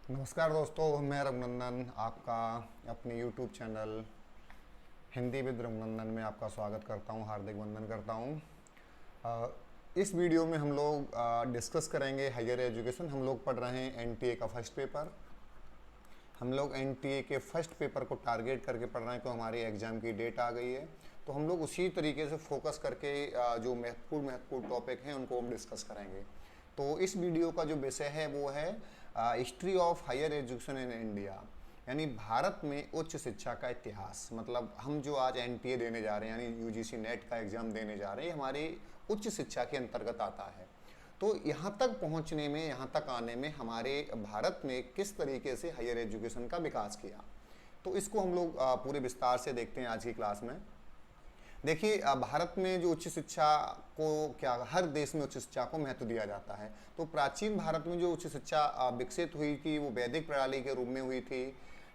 नमस्कार दोस्तों, मैं रघुनंदन आपका अपने YouTube channel Hindi with Raghunandan में आपका स्वागत करता हूं, हार्दिक वंदन करता हूं। इस वीडियो में हम लोग डिस्कस करेंगे हायर एजुकेशन। हम लोग पढ़ रहे हैं एनटीए का फर्स्ट पेपर। हम लोग एनटीए के फर्स्ट पेपर को टारगेट करके पढ़ रहे हैं कि हमारी एग्ज़ाम की डेट आ गई है, तो हम लोग उसी तरीके से फोकस करके जो महत्वपूर्ण टॉपिक हैं उनको हम डिस्कस करेंगे। तो इस वीडियो का जो विषय है वो है history of higher education in India, यानी भारत में उच्च शिक्षा का इतिहास। मतलब हम जो आज एनटीए देने जा रहे हैं यानी यूजीसी नेट का एग्ज़ाम देने जा रहे हैं, हमारी उच्च शिक्षा के अंतर्गत आता है। तो यहाँ तक पहुँचने में, यहाँ तक आने में हमारे भारत में किस तरीके से हायर एजुकेशन का विकास किया, तो इसको हम लोग पूरे विस्तार से देखते हैं आज की क्लास में। देखिए, भारत में जो उच्च शिक्षा को हर देश में उच्च शिक्षा को महत्व दिया जाता है। तो प्राचीन भारत में जो उच्च शिक्षा विकसित हुई थी वो वैदिक प्रणाली के रूप में हुई थी,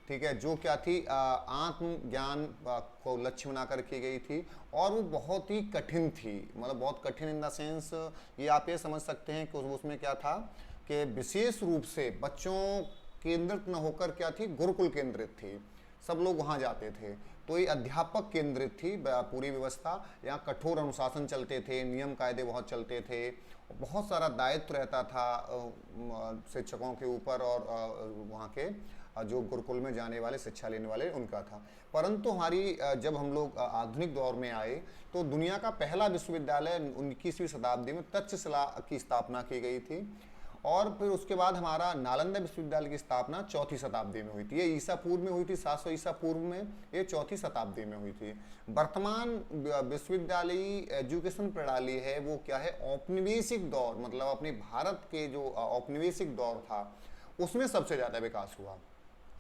ठीक है, जो क्या थी, आत्मज्ञान को लक्ष्य बनाकर की गई थी, और वो बहुत ही कठिन थी। मतलब बहुत कठिन इन द सेंस, ये आप ये समझ सकते हैं कि उसमें क्या था कि विशेष रूप से बच्चों केंद्रित न होकर क्या थी, गुरुकुल केंद्रित थी। सब लोग वहाँ जाते थे, तो ये अध्यापक केंद्रित थी पूरी व्यवस्था। यहाँ कठोर अनुशासन चलते थे, नियम कायदे बहुत चलते थे, बहुत सारा दायित्व रहता था शिक्षकों के ऊपर, और वहाँ के जो गुरुकुल में जाने वाले, शिक्षा लेने वाले, उनका था। परंतु हमारी जब हम लोग आधुनिक दौर में आए तो दुनिया का पहला विश्वविद्यालय 19वीं शताब्दी में तक्षशिला की स्थापना की गई थी, और फिर उसके बाद हमारा नालंदा विश्वविद्यालय की स्थापना 4वीं शताब्दी में हुई थी। ये ईसा पूर्व में हुई थी, 700 ईसा पूर्व में, ये 4वीं शताब्दी में हुई थी। वर्तमान विश्वविद्यालयी एजुकेशन प्रणाली है वो क्या है, औपनिवेशिक दौर, मतलब अपने भारत के जो औपनिवेशिक दौर था उसमें सबसे ज़्यादा विकास हुआ।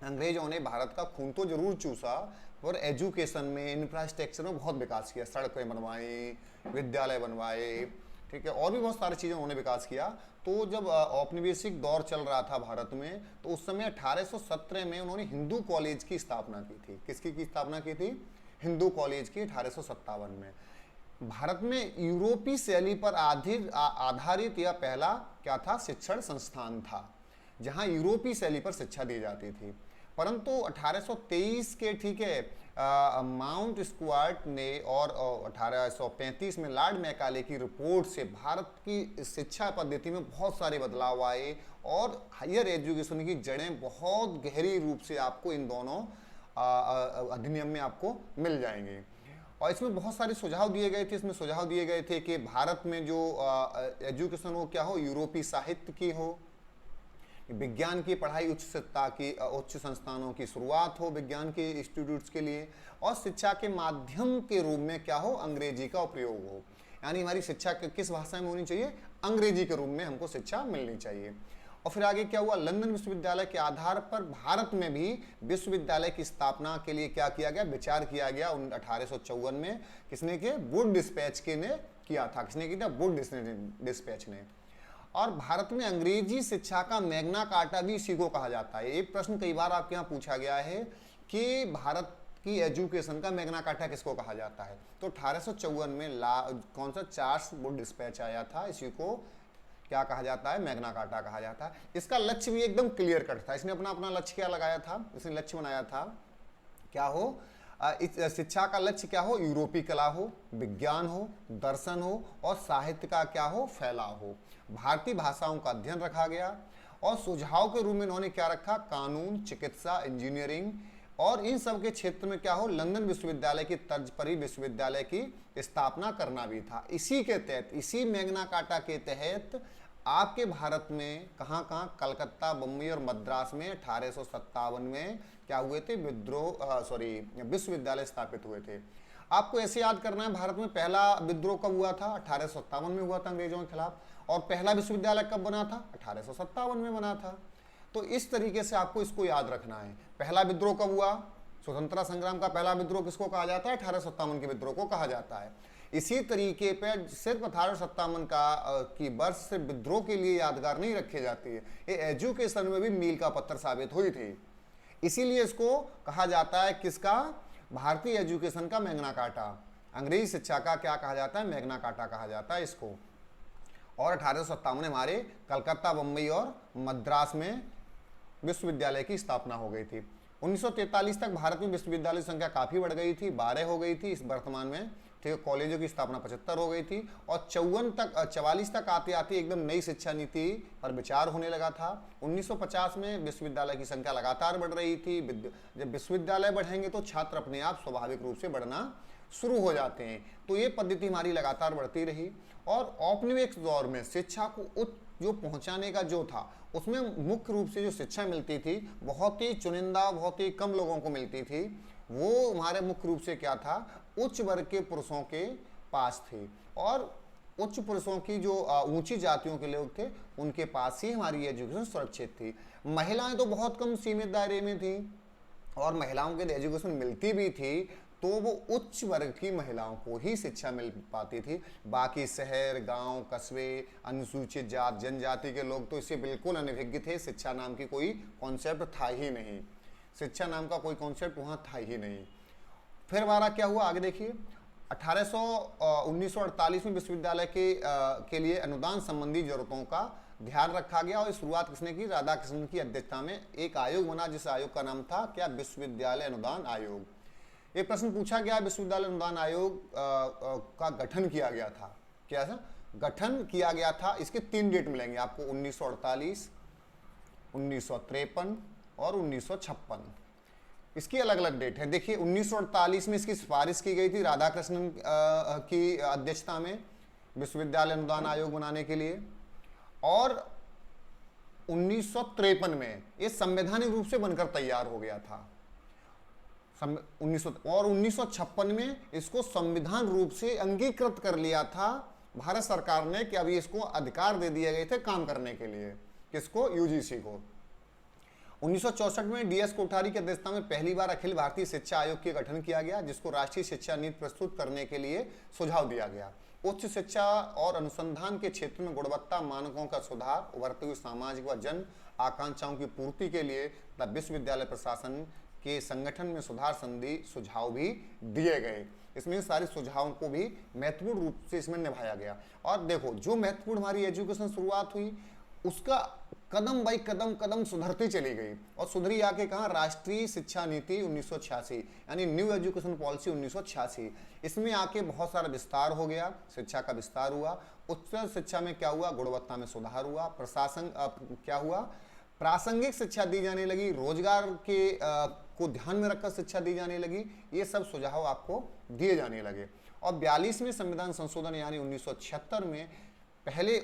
अंग्रेजों ने भारत का खून तो जरूर चूसा, पर एजुकेशन में, इंफ्रास्ट्रक्चर में बहुत विकास किया। सड़कें बनवाई, विद्यालय बनवाए, ठीक है, और भी बहुत सारी चीज़ें उन्होंने विकास किया। तो जब औपनिवेशिक दौर चल रहा था भारत में, तो उस समय 1817 में उन्होंने हिंदू कॉलेज की स्थापना की थी। किसकी की स्थापना की थी? हिंदू कॉलेज की, 1857 में। भारत में यूरोपीय शैली पर आधारित यह पहला क्या था, शिक्षण संस्थान था, जहां यूरोपीय शैली पर शिक्षा दी जाती थी। परंतु 1823 के, ठीक है, माउंट स्टुअर्ट ने और 1835 में लॉर्ड मैकाले की रिपोर्ट से भारत की शिक्षा पद्धति में बहुत सारे बदलाव आए, और हायर एजुकेशन की जड़ें बहुत गहरी रूप से आपको इन दोनों अधिनियम में आपको मिल जाएंगे। और इसमें बहुत सारे सुझाव दिए गए थे। इसमें सुझाव दिए गए थे कि भारत में जो एजुकेशन हो क्या हो, यूरोपीय साहित्य की हो, विज्ञान की पढ़ाई, उच्च शिक्षा की, उच्च संस्थानों की शुरुआत हो विज्ञान के इंस्टीट्यूट्स के लिए, और शिक्षा के माध्यम के रूप में क्या हो, अंग्रेजी का उपयोग हो। यानी हमारी शिक्षा किस भाषा में होनी चाहिए, अंग्रेजी के रूप में हमको शिक्षा मिलनी चाहिए। और फिर आगे क्या हुआ, लंदन विश्वविद्यालय के आधार पर भारत में भी विश्वविद्यालय की स्थापना के लिए क्या किया गया, विचार किया गया 1854 में। किसने किया? वुड डिस्पैच के ने किया था। किसने किया था? वुड डिस्पैच ने। और भारत में अंग्रेजी शिक्षा का मैग्ना कार्टा भी इसी को कहा जाता है। एक प्रश्न कई बार आपके यहाँ पूछा गया है कि भारत की एजुकेशन का मैग्ना कार्टा किसको कहा जाता है, तो 1854 में कौन सा चार्ल्स वुड डिस्पैच आया था, इसी को क्या कहा जाता है, मैग्ना कार्टा कहा जाता है। इसका लक्ष्य भी एकदम क्लियर कट था। इसने अपना अपना लक्ष्य क्या लगाया था, इसने लक्ष्य बनाया था क्या हो, इस शिक्षा का लक्ष्य क्या हो, यूरोपीय कला हो, विज्ञान हो, दर्शन हो, और साहित्य का क्या हो, फैलाव हो। भारतीय भाषाओं का अध्ययन रखा गया, और सुझाव के रूप में इन्होंने क्या रखा, कानून, चिकित्सा, इंजीनियरिंग, और इन सब के क्षेत्र में क्या हो, लंदन विश्वविद्यालय की तर्ज पर ही विश्वविद्यालय की स्थापना करना भी था। इसी के तहत, इसी मैग्ना कार्टा के तहत आपके भारत में कहाँ कहाँ, कलकत्ता, बम्बई और मद्रास में 1857 में क्या हुए थे, विश्वविद्यालय स्थापित हुए थे। आपको ऐसे याद करना है, भारत में पहला विद्रोह कब हुआ था, 1857 में हुआ था अंग्रेजों के खिलाफ, और पहला विश्वविद्यालय कब बना था, 1857 में बना था। तो इस तरीके से आपको इसको याद रखना है। पहला विद्रोह कब हुआ, स्वतंत्रता संग्राम का पहला विद्रोह किसको कहा जाता है, 1857 के विद्रोह को कहा जाता है। इसी तरीके पर सिर्फ 1857 की वर्ष से विद्रोह के लिए यादगार नहीं रखी जाती है, ये एजुकेशन में भी मील का पत्थर साबित हुई थी। इसीलिए इसको कहा जाता है किसका, भारतीय एजुकेशन का मैग्ना कार्टा। अंग्रेजी शिक्षा का क्या कहा जाता है, मैग्ना कार्टा कहा जाता है इसको। और 1857 में हमारे कलकत्ता, बम्बई और मद्रास में विश्वविद्यालय की स्थापना हो गई थी। 1943 तक भारत में विश्वविद्यालय की संख्या काफ़ी बढ़ गई थी, 12 हो गई थी इस वर्तमान में, ठीक है। कॉलेजों की स्थापना 75 हो गई थी और 44 तक आते आते एकदम नई शिक्षा नीति पर विचार होने लगा था। 1950 में विश्वविद्यालय की संख्या लगातार बढ़ रही थी। जब विश्वविद्यालय बढ़ेंगे तो छात्र अपने आप स्वाभाविक रूप से बढ़ना शुरू हो जाते हैं। तो ये पद्धति हमारी लगातार बढ़ती रही और औपनिवेशिक दौर में शिक्षा को उच्च जो पहुंचाने का जो था, उसमें मुख्य रूप से जो शिक्षा मिलती थी बहुत ही चुनिंदा, बहुत ही कम लोगों को मिलती थी। वो हमारे मुख्य रूप से क्या था, उच्च वर्ग के पुरुषों के पास थी और उच्च पुरुषों की जो ऊंची जातियों के लोग थे उनके पास ही हमारी एजुकेशन सुरक्षित थी। महिलाएं तो बहुत कम सीमित दायरे में थी और महिलाओं के लिए एजुकेशन मिलती भी थी तो वो उच्च वर्ग की महिलाओं को ही शिक्षा मिल पाती थी। बाकी शहर, गांव, कस्बे, अनुसूचित जात, जनजाति के लोग तो इससे बिल्कुल अनभिज्ञ थे। शिक्षा नाम की कोई कॉन्सेप्ट था ही नहीं, शिक्षा नाम का कोई कॉन्सेप्ट वहाँ था ही नहीं। फिर हमारा क्या हुआ, आगे देखिए। 1948 में विश्वविद्यालय के लिए अनुदान संबंधी जरूरतों का ध्यान रखा गया और शुरुआत किसने की, राधाकृष्णन की अध्यक्षता में एक आयोग बना जिस आयोग का नाम था क्या, विश्वविद्यालय अनुदान आयोग। एक प्रश्न पूछा गया, विश्वविद्यालय अनुदान आयोग का गठन किया गया था, क्या था गठन किया गया था। इसके 3 डेट मिलेंगे आपको, 1948, 1953 और 1956। इसकी अलग अलग डेट है। देखिए 1948 में इसकी सिफारिश की गई थी राधाकृष्णन की अध्यक्षता में विश्वविद्यालय अनुदान आयोग बनाने के लिए और 1953 में ये संवैधानिक रूप से बनकर तैयार हो गया था। 1956 में इसको संविधान रूप से अंगीकृत कर लिया था भारत सरकार ने कि अभी इसको अधिकार दे दिए गए थे काम करने के लिए, किसको, यूजीसी को। 1964 में डीएस कोठारी की अध्यक्षता में पहली बार अखिल भारतीय शिक्षा आयोग का गठन किया गया जिसको राष्ट्रीय शिक्षा नीति प्रस्तुत करने के लिए सुझाव दिया गया। उच्च शिक्षा और अनुसंधान के क्षेत्र में गुणवत्ता मानकों का सुधार, उभरती हुई सामाजिक व जन आकांक्षाओं की पूर्ति के लिए तथा विश्वविद्यालय प्रशासन के संगठन में सुधार संबंधी सुझाव भी दिए गए। इसमें सारे सुझावों को भी महत्वपूर्ण रूप से इसमें निभाया गया। और देखो जो महत्वपूर्ण हमारी एजुकेशन शुरुआत हुई उसका कदम बाई कदम कदम सुधरती चली गई और सुधरी आके कहा, राष्ट्रीय शिक्षा नीति 1986 यानी न्यू एजुकेशन पॉलिसी 1986। इसमें आके बहुत सारा विस्तार हो गया, शिक्षा का विस्तार हुआ। उच्च शिक्षा में क्या हुआ, गुणवत्ता में सुधार हुआ। प्रशासन क्या हुआ, प्रासंगिक शिक्षा दी जाने लगी, रोजगार के को ध्यान में रखकर शिक्षा दी जाने लगी। ये सब सुझाव आपको दिए जाने लगे। और 42वें संविधान संशोधन यानी 1976 में, पहले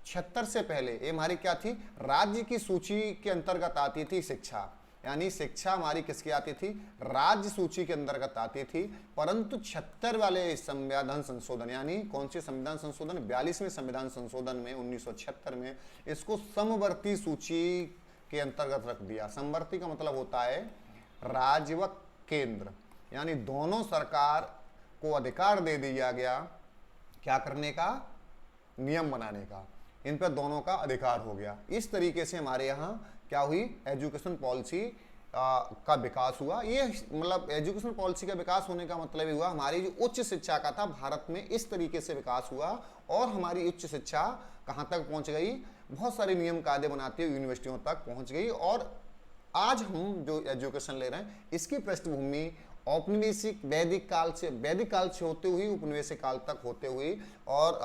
76 से पहले ये हमारी क्या थी, राज्य की सूची के अंतर्गत आती थी शिक्षा, यानी शिक्षा हमारी किसकी आती थी, राज्य सूची के अंतर्गत आती थी। परंतु 76 वाले संविधान संशोधन यानी कौन से संविधान संशोधन, 42वें संविधान संशोधन में 1976 में इसको समवर्ती सूची के अंतर्गत रख दिया। समवर्ती का मतलब होता है राज्य व केंद्र, यानी दोनों सरकार को अधिकार दे दिया गया क्या करने का, नियम बनाने का। इन पर दोनों का अधिकार हो गया। इस तरीके से हमारे यहाँ क्या हुई, एजुकेशन पॉलिसी का विकास हुआ। ये मतलब एजुकेशन पॉलिसी का विकास होने का मतलब हुआ हमारी जो उच्च शिक्षा का था भारत में इस तरीके से विकास हुआ और हमारी उच्च शिक्षा कहाँ तक पहुँच गई, बहुत सारे नियम कायदे बनाते हुए यूनिवर्सिटियों तक पहुँच गई। और आज हम जो एजुकेशन ले रहे हैं इसकी पृष्ठभूमि औपनिवेशिक वैदिक काल से होते हुए उपनिवेशिक काल तक होते हुए और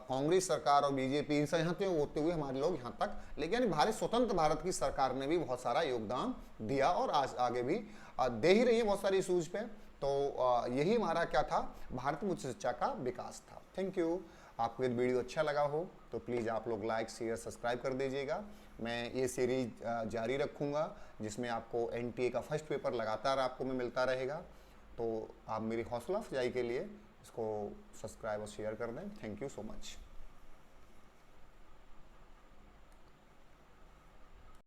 कांग्रेस सरकार और बीजेपी इन सब यहाँ तक होते हुए हमारे लोग यहाँ तक, लेकिन भारत स्वतंत्र भारत की सरकार ने भी बहुत सारा योगदान दिया और आज आगे भी दे ही रही है बहुत सारी इशूज पे। तो यही हमारा क्या था, भारतीय उच्च शिक्षा का विकास था। Thank you. आपको ये वीडियो अच्छा लगा हो तो प्लीज़ आप लोग लाइक शेयर सब्सक्राइब कर दीजिएगा। मैं ये सीरीज जारी रखूँगा जिसमें आपको एनटीए का फर्स्ट पेपर लगातार आपको में मिलता रहेगा। तो आप मेरी हौसला अफजाई के लिए इसको सब्सक्राइब और शेयर कर दें। Thank you so much.